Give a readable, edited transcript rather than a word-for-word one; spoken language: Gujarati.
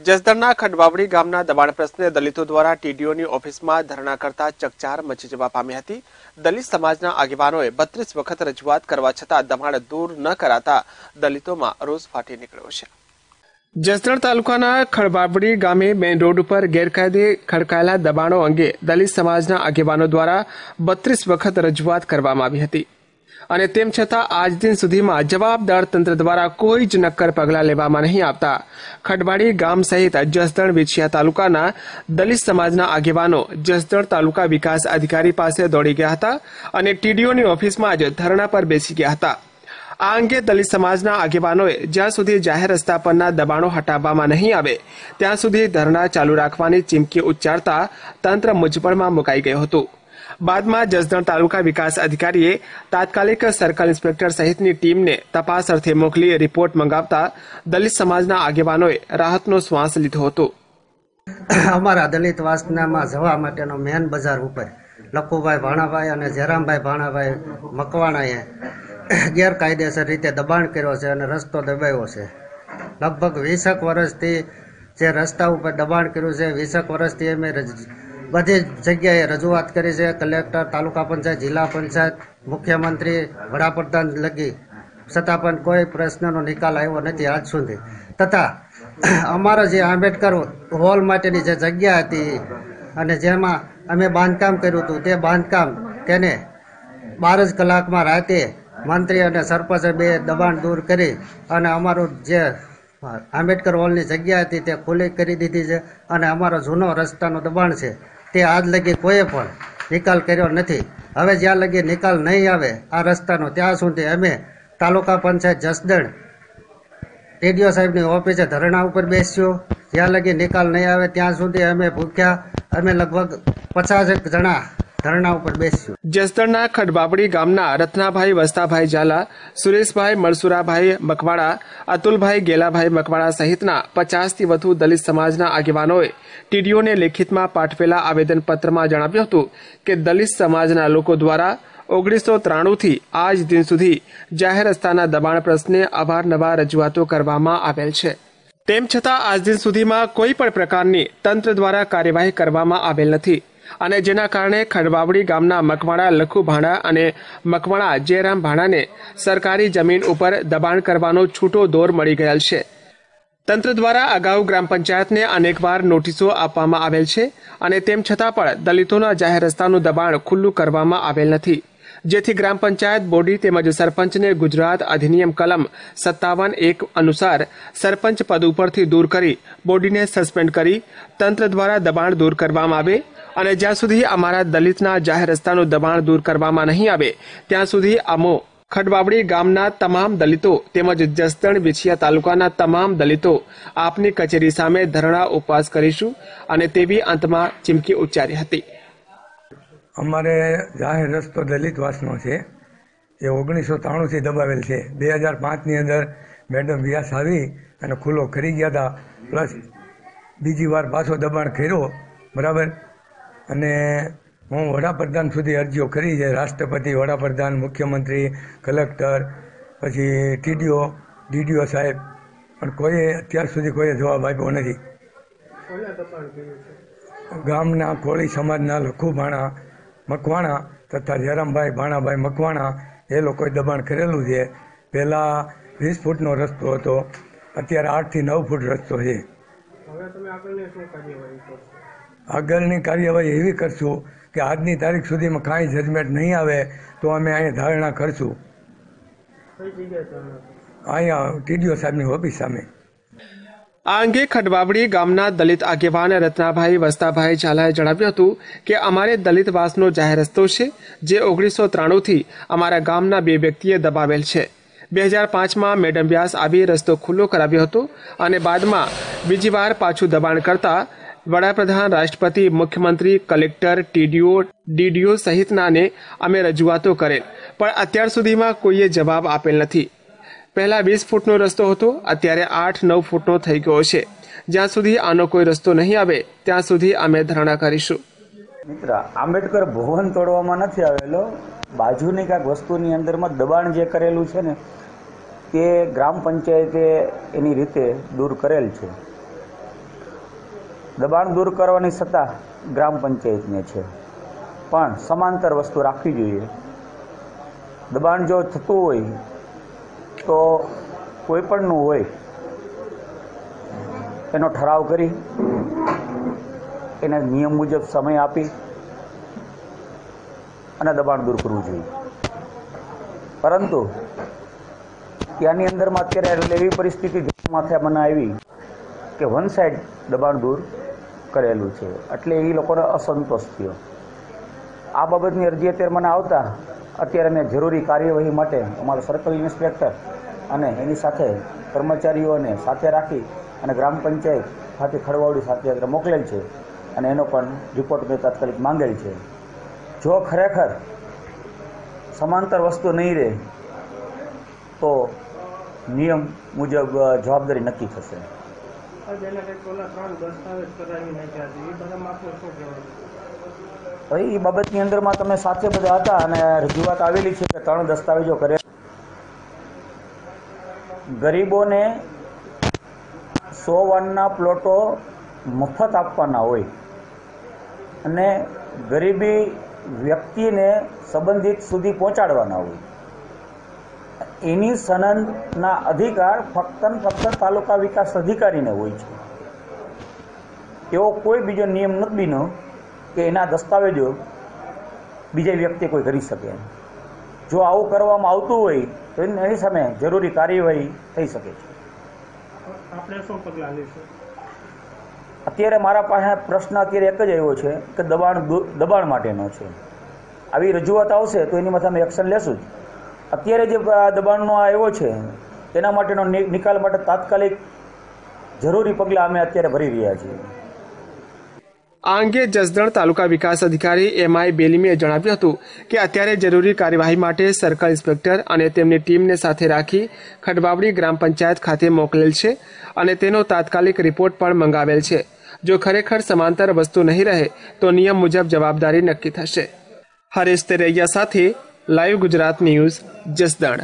જસદણના ખડવાવડી ગામના દબાણ પ્રશ્ને દલિતો દ્વારા ટીડીઓની ઓફિસમાં ધરણા કરતા ચકચાર મચી જવા પામી હતી। દલિત સમાજના આગેવાનોએ 32 વખત રજૂઆત કરવા છતાં દબાણ દૂર ન કરાતા દલિતોમાં રોષ ફાટી નીકળ્યો છે। જસદણ તાલુકાના ખડવાવડી ગામે મેઇન રોડ ઉપર ગેરકાયદે ખડકાયેલા દબાણો અંગે દલિત સમાજના આગેવાનો દ્વારા 32 વખત રજૂઆત કરવામાં આવી હતી અને તેમ છતાં આજ દિન સુધીમાં જવાબદાર તંત્ર દ્વારા કોઈ જ નક્કર પગલાં લેવામાં નહીં આવતા ખડવાડી ગામ સહિત જસદણ વિછિયા તાલુકાના દલિત સમાજના આગેવાનો જસદણ તાલુકા વિકાસ અધિકારી પાસે દોડી ગયા હતા અને ટીડીઓની ઓફિસમાં જ ધરણા પર બેસી ગયા હતા। આ અંગે દલિત સમાજના આગેવાનોએ જ્યાં સુધી જાહેર રસ્તા પરના દબાણો હટાવવામાં નહીં આવે ત્યાં સુધી ધરણા ચાલુ રાખવાની ચીમકી ઉચ્ચારતા તંત્ર મૂંઝવણમાં મુકાઈ ગયું હતું। બાદમાં જસદણ તાલુકા વિકાસ અધિકારીએ તાત્કાલિક સર્કલ ઇન્સ્પેક્ટર સહિતની ટીમને તપાસ અર્થે મોકલી રિપોર્ટ મંગાવતા દલિત સમાજના આગેવાનોએ રાહતનો શ્વાસ લીધો હતો। અમારા દલિત વાસનામાં જવા માટેનો મેન બજાર ઉપર લખુભાઈ ભાણાભાઈ અને જયરામભાઈ ભાણાભાઈ મકવાણાએ ગેરકાયદેસર રીતે દબાણ કર્યો છે અને રસ્તો દબાવ્યો છે। લગભગ 20 વર્ષથી જે રસ્તા ઉપર દબાણ કર્યું છે 20 વર્ષથી અમે બધી જગ્યાએ રજૂઆત કરી છે। કલેક્ટર, તાલુકા પંચાયત, જિલ્લા પંચાયત, મુખ્યમંત્રી, વડાપ્રધાન લગી છતાં પણ કોઈ પ્રશ્નનો નિકાલ આવ્યો નથી આજ સુધી। તથા અમારા જે આંબેડકર હોલ માટેની જે જગ્યા હતી અને જેમાં અમે બાંધકામ કર્યું હતું તે બાંધકામ તેને 12 જ કલાકમાં રાતે મંત્રી અને સરપંચે બે દબાણ દૂર કરી અને અમારું જે આંબેડકર હોલની જગ્યા હતી તે ખુલ્લી કરી દીધી છે અને અમારો જૂનો રસ્તાનો દબાણ છે તે આજ લગી કોઈએ પણ નિકાલ કર્યો નથી। હવે જ્યાં લગી નિકાલ નહીં આવે આ રસ્તાનો ત્યાં સુધી અમે તાલુકા પંચાયત જસદણ ટીડીઓ સાહેબની ઓફિસે ધરણા ઉપર બેસ્યું। જ્યાં લગી નિકાલ નહીં આવે ત્યાં સુધી અમે ભૂખ્યા। અમે લગભગ 50 જણા ધરણા ઉપર બેસ્યું। જસદણના ખડવાવડી ગામના રત્નાભાઈ વસ્તાભાઈ ઝાલા, સુરેશભાઈ મળસુરાભાઈ મકવાણા, અતુલભાઈ ગેલાભાઈ મકવાણા સહિતના 50થી વધુ દલિત સમાજના આગેવાનોએ ટીડીઓને લેખિતમાં પાઠવેલા આવેદનપત્રમાં જણાવ્યું હતું કે દલિત સમાજના લોકો દ્વારા 1993થી આજ દિન સુધી જાહેર રસ્તાના દબાણ પ્રશ્ને અવારનવાર રજૂઆતો કરવામાં આવેલ છે। તેમ છતાં આજ દિન સુધીમાં કોઈ પણ પ્રકારની તંત્ર દ્વારા કાર્યવાહી કરવામાં આવેલ નથી અને જેના કારણે ખડવાવડી ગામના મકવાણા લખુ ભાણા અને મકવાણા જયરામ ભાણાને સરકારી જમીન ઉપર દબાણ કરવાનો છૂટો દોર મળી ગયેલ છે। તંત્ર દ્વારા અગાઉ ગ્રામ પંચાયતને અનેકવાર નોટિસો આપવામાં આવેલ છે અને તેમ છતાં પણ દલિતોના જાહેર રસ્તાનું દબાણ ખુલ્લું કરવામાં આવેલ નથી, જેથી ગ્રામ પંચાયત બોડી તેમજ સરપંચને ગુજરાત અધિનિયમ કલમ 57(1) અનુસાર સરપંચ પદ ઉપરથી દૂર કરી બોડીને સસ્પેન્ડ કરી તંત્ર દ્વારા દબાણ દૂર કરવામાં આવે અને જ્યાં સુધી અમારા દલિતના જાહેર રસ્તાનું દબાણ દૂર કરવામાં નહીં આવે ત્યાં સુધી અમો ખડવાવડી ગામના તમામ દલિતો તેમજ જસદણ વિછિયા તાલુકાના તમામ દલિતો આપની કચેરી સામે ધરણા ઉપવાસ કરીશું અને તેવી અંતમાં ચીમકી ઉચ્ચારી હતી। અમારે જાહેર રસ્તો દલિત વાસનો છે, એ 1993થી દબાવેલ છે। 2005ની અંદર મેડમ વ્યાસ આવી અને ખુલ્લો કરી ગયા હતા, પ્લસ બીજી વાર પાછો દબાણ કર્યો, બરાબર। અને હું વડાપ્રધાન સુધી અરજીઓ કરી છે, રાષ્ટ્રપતિ, વડાપ્રધાન, મુખ્યમંત્રી, કલેક્ટર, પછી ટીડીઓ, ડીડીઓ સાહેબ, પણ કોઈએ અત્યાર સુધી કોઈએ જવાબ આપ્યો નથી। ગામના કોળી સમાજના લખુ ભાણા મકવાણા તથા જયરામભાઈ ભાણાભાઈ મકવાણા એ લોકોએ દબાણ કરેલું છે। પહેલાં 20 ફૂટનો રસ્તો હતો, અત્યારે 8 થી 9 ફૂટ રસ્તો છે। આગળની કાર્યવાહી એવી કરશું કે આજની તારીખ સુધીમાં કાંઈ જજમેન્ટ નહીં આવે તો અમે અહીંયા ધારણા કરશું, અહીંયા ટીડીઓ સાહેબની ઓફિસ સામે। આ અંગે ખડવાવડી ગામના દલિત આગેવાન રત્નાભાઈ વસ્તાભાઈ ઝાલાએ જણાવ્યું હતું કે અમારે દલિતવાસનો જાહેર રસ્તો છે જે 1993થી અમારા ગામના 2 વ્યક્તિએ દબાવેલ છે। 2005માં મેડમ વ્યાસ આવી રસ્તો ખુલ્લો કરાવ્યો હતો અને બાદમાં બીજી વાર પાછું દબાણ કરતા વડાપ્રધાન, રાષ્ટ્રપતિ, મુખ્યમંત્રી, કલેક્ટર, ટીડીઓ, ડીડીઓ સહિતનાને અમે રજૂઆતો કરેલ, પણ અત્યાર સુધીમાં કોઈએ જવાબ આપેલ નથી। પહેલા 20 ફૂટનો રસ્તો હતો, અત્યારે 8-9 ફૂટનો થઈ ગયો છે। જ્યાં સુધી આનો કોઈ રસ્તો નહીં આવે ત્યાં સુધી અમે ધરણા કરીશું। મિત્ર, આંબેડકર ભવન તોડવામાં નથી આવેલો, બાજુની કાંઈક વસ્તુની અંદરમાં દબાણ જે કરેલું છે ને તે ગ્રામ પંચાયતે એની રીતે દૂર કરેલ છે। દબાણ દૂર કરવાની સત્તા ગ્રામ પંચાયતને છે, પણ સમાંતર વસ્તુ રાખવી જોઈએ. દબાણ જો થતું હોય તો કોઈ પણનું હોય એનો ઠરાવ કરી એને નિયમ મુજબ સમય આપી અને દબાણ દૂર કરવું જોઈએ. પરંતુ ત્યાંની અંદરમાં અત્યારે એવી પરિસ્થિતિ માથે મને આવી કે વન સાઈડ દબાણ દૂર કરેલું છે, એટલે એ લોકોને અસંતોષ થયો. આ બાબતની અરજી અત્યારે મને આવતા અત્યારે મેં જરૂરી કાર્યવાહી માટે અમારા સર્કલ ઇન્સ્પેક્ટર અને એની સાથે કર્મચારીઓને સાથે રાખી અને ગ્રામ પંચાયત ખાતે ખડવાવડી સાથે મોકલેલ છે અને એનો પણ રિપોર્ટ મેં તાત્કાલિક માંગેલ છે. જો ખરેખર સમાંતર વસ્તુ નહીં રહે તો નિયમ મુજબ જવાબદારી નક્કી થશે. એ બાબતની અંદરમાં તમે સાથે બધા હતા અને રજૂઆત આવેલી છે કે 3 દસ્તાવેજો કરે. ગરીબોને 100 વારના પ્લોટો મફત આપવાના હોય અને ગરીબી વ્યક્તિને સંબંધિત સુધી પહોંચાડવાના હોય, એની સનદના અધિકાર ફક્ત તાલુકા વિકાસ અધિકારીને હોય છે. એવો કોઈ બીજો નિયમ નથી બન્યો કે એના દસ્તાવેજો બીજા વ્યક્તિ કોઈ કરી શકે. જો આવું કરવામાં આવતું હોય તો એની સામે જરૂરી કાર્યવાહી થઈ શકે છે. આપણે શું પગલાં લઈશું? અત્યારે મારા પાસે પ્રશ્ન અત્યારે એક જ આવ્યો છે કે દબાણ માટેનો છે. આવી રજૂઆત આવશે તો એની માથે અમે એક્શન લેશું જ. અત્યારે જે દબાણનો આવ્યો છે તેના માટેનો નિકાલ માટે તાત્કાલિક જરૂરી પગલાં અમે અત્યારે ભરી રહ્યા છીએ. આ અંગે જસદણ તાલુકા વિકાસ અધિકારી MI બેલીમીએ જણાવ્યું હતું કે અત્યારે જરૂરી કાર્યવાહી માટે સર્કલ ઇન્સ્પેક્ટર અને તેમની ટીમને સાથે રાખી ખડવાવડી ગ્રામ પંચાયત ખાતે મોકલેલ છે અને તેનો તાત્કાલિક રિપોર્ટ પણ મંગાવેલ છે. જો ખરેખર સમાંતર વસ્તુ નહીં રહે તો નિયમ મુજબ જવાબદારી નક્કી થશે. હરેશ તેરૈયા સાથે લાઈવ ગુજરાત ન્યૂઝ, જસદણ.